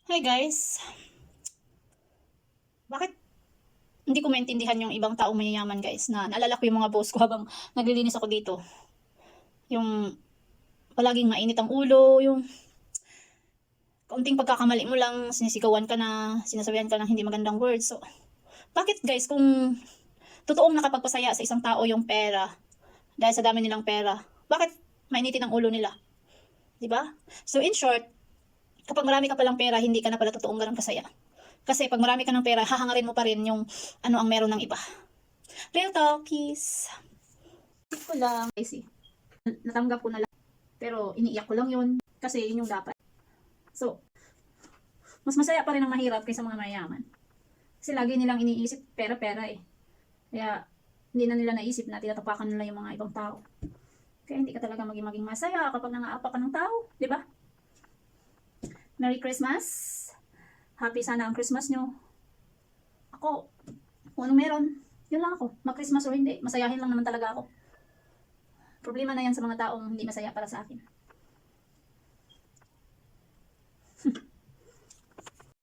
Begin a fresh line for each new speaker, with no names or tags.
Hi guys, bakit hindi ko maintindihan yung ibang taong mayayaman guys na naalala ko yung mga boss ko habang naglilinis ako dito. Yung palaging mainit ang ulo, yung kaunting pagkakamali mo lang, sinisigawan ka na, sinasabihan ka ng hindi magandang words. So, bakit guys kung totoong nakapagpasaya sa isang tao yung pera, dahil sa dami nilang pera, bakit mainitin ang ulo nila? 'Di ba? So in short, kapag marami ka palang pera, hindi ka na pala totoong ganun kasaya. Kasi pag marami ka ng pera, hahangarin mo pa rin yung ano ang meron ng iba. Real talkies. Isip ko lang, guys natanggap ko na lang. Pero iniiyak ko lang yun. Kasi yun yung dapat. So, mas masaya pa rin ang mahirap kaysa mga mayaman. Kasi lagi nilang iniisip pera-pera eh. Kaya, hindi na nila naisip na tinatapakan nila yung mga ibang tao. Kaya hindi ka talaga maging masaya kapag nangaapak ka ng tao. Di ba? Merry Christmas! Happy sana ang Christmas nyo. Ako, kung anong meron, yun lang ako. Mag-Christmas o hindi, masayahin lang naman talaga ako. Problema na yan sa mga taong hindi masaya para sa akin.